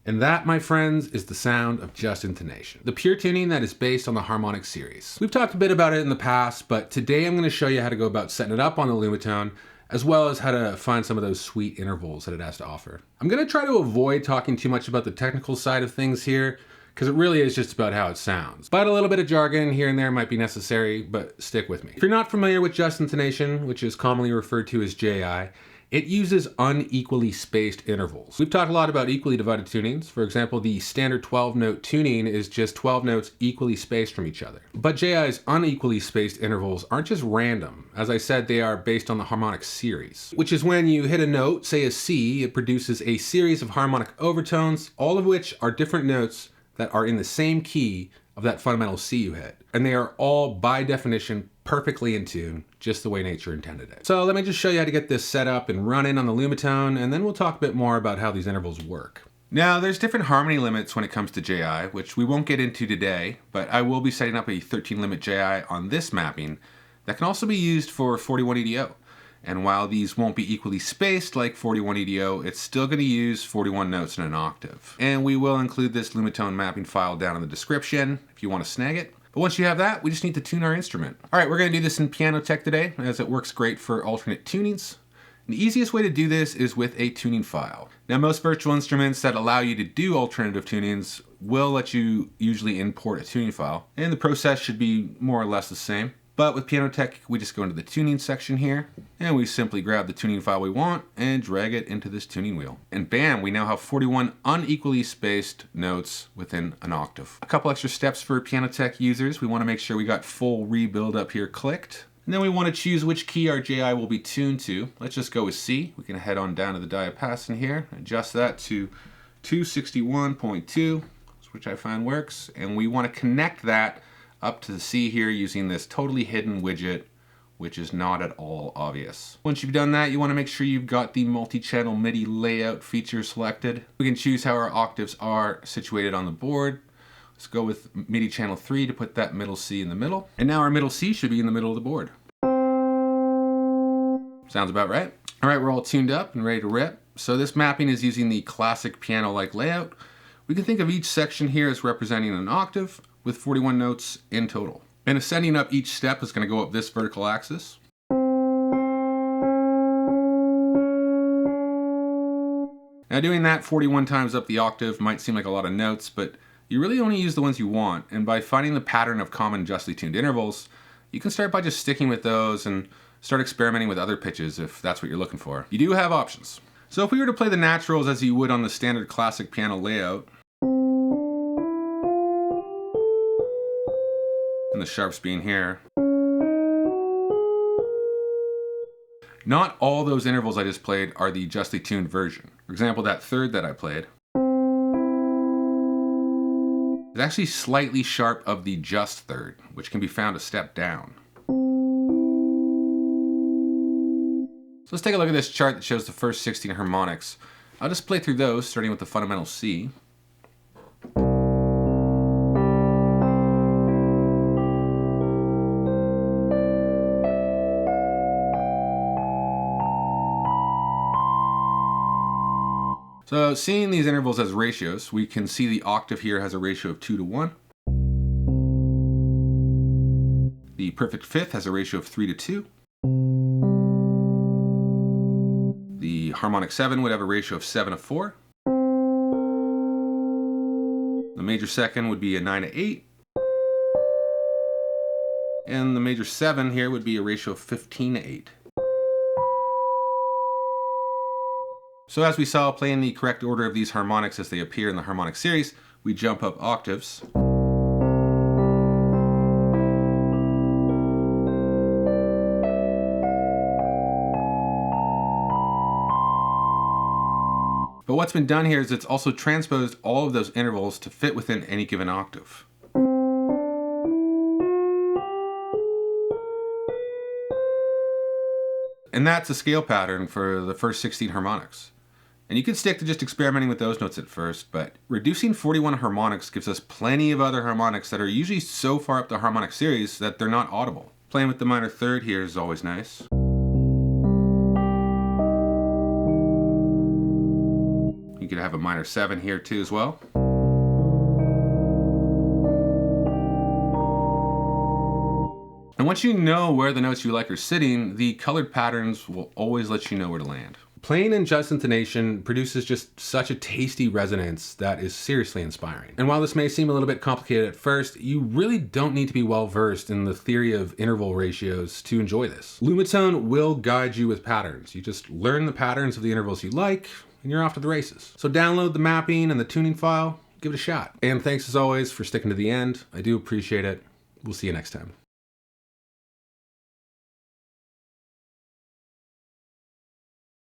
And that, my friends, is the sound of just intonation. The pure tuning that is based on the Harmonic Series. We've talked a bit about it in the past, but today I'm going to show you how to go about setting it up on the Lumatone, as well as how to find some of those sweet intervals that it has to offer. I'm going to try to avoid talking too much about the technical side of things here, because it really is just about how it sounds. But a little bit of jargon here and there might be necessary, but stick with me. If you're not familiar with just intonation, which is commonly referred to as JI, it uses unequally spaced intervals. We've talked a lot about equally divided tunings. For example, the standard 12-note tuning is just 12 notes equally spaced from each other. But JI's unequally spaced intervals aren't just random. As I said, they are based on the Harmonic Series, which is when you hit a note, say a C, it produces a series of harmonic overtones, all of which are different notes that are in the same key of that fundamental C you hit. And they are all, by definition, perfectly in tune, just the way nature intended it. So let me just show you how to get this set up and running on the Lumatone, and then we'll talk a bit more about how these intervals work. Now, there's different harmony limits when it comes to JI, which we won't get into today, but I will be setting up a 13 limit JI on this mapping that can also be used for 41 EDO. And while these won't be equally spaced like 41 EDO, it's still going to use 41 notes in an octave. And we will include this Lumatone mapping file down in the description if you want to snag it. But once you have that, we just need to tune our instrument. All right, we're going to do this in Piano Tech today, as it works great for alternate tunings. And the easiest way to do this is with a tuning file. Now, most virtual instruments that allow you to do alternative tunings will let you usually import a tuning file, and the process should be more or less the same. But with Piano Tech, we just go into the tuning section here, and we simply grab the tuning file we want and drag it into this tuning wheel. And bam, we now have 41 unequally spaced notes within an octave. A couple extra steps for Piano Tech users. We want to make sure we got full rebuild up here clicked. And then we want to choose which key our JI will be tuned to. Let's just go with C. We can head on down to the diapason here, adjust that to 261.2, which I find works. And we want to connect that up to the C here using this totally hidden widget, which is not at all obvious. Once you've done that, you want to make sure you've got the multi-channel MIDI layout feature selected. We can choose how our octaves are situated on the board. Let's go with MIDI channel 3 to put that middle C in the middle. And now our middle C should be in the middle of the board. Sounds about right. All right, we're all tuned up and ready to rip. So this mapping is using the classic piano-like layout. We can think of each section here as representing an octave, with 41 notes in total. And ascending up each step is going to go up this vertical axis. Now doing that 41 times up the octave might seem like a lot of notes, but you really only use the ones you want, and by finding the pattern of common justly tuned intervals, you can start by just sticking with those and start experimenting with other pitches if that's what you're looking for. You do have options. So if we were to play the naturals as you would on the standard classic piano layout, and the sharps being here. Not all those intervals I just played are the justly tuned version. For example, that third that I played is actually slightly sharp of the just third, which can be found a step down. So let's take a look at this chart that shows the first 16 harmonics. I'll just play through those, starting with the fundamental C. So seeing these intervals as ratios, we can see the octave here has a ratio of 2 to 1. The perfect fifth has a ratio of 3 to 2. The harmonic 7 would have a ratio of 7 to 4. The major second would be a 9 to 8. And the major 7 here would be a ratio of 15 to 8. So as we saw, playing the correct order of these harmonics as they appear in the Harmonic Series, we jump up octaves. But what's been done here is it's also transposed all of those intervals to fit within any given octave. And that's a scale pattern for the first 16 harmonics. And you can stick to just experimenting with those notes at first, but reducing 41 harmonics gives us plenty of other harmonics that are usually so far up the Harmonic Series that they're not audible. Playing with the minor third here is always nice. You to have a minor 7 here too as well. And once you know where the notes you like are sitting, the colored patterns will always let you know where to land. Playing in just intonation produces just such a tasty resonance that is seriously inspiring. And while this may seem a little bit complicated at first, you really don't need to be well versed in the theory of interval ratios to enjoy this. Lumatone will guide you with patterns. You just learn the patterns of the intervals you like, and you're off to the races. So download the mapping and the tuning file, give it a shot. And thanks as always for sticking to the end. I do appreciate it. We'll see you next time.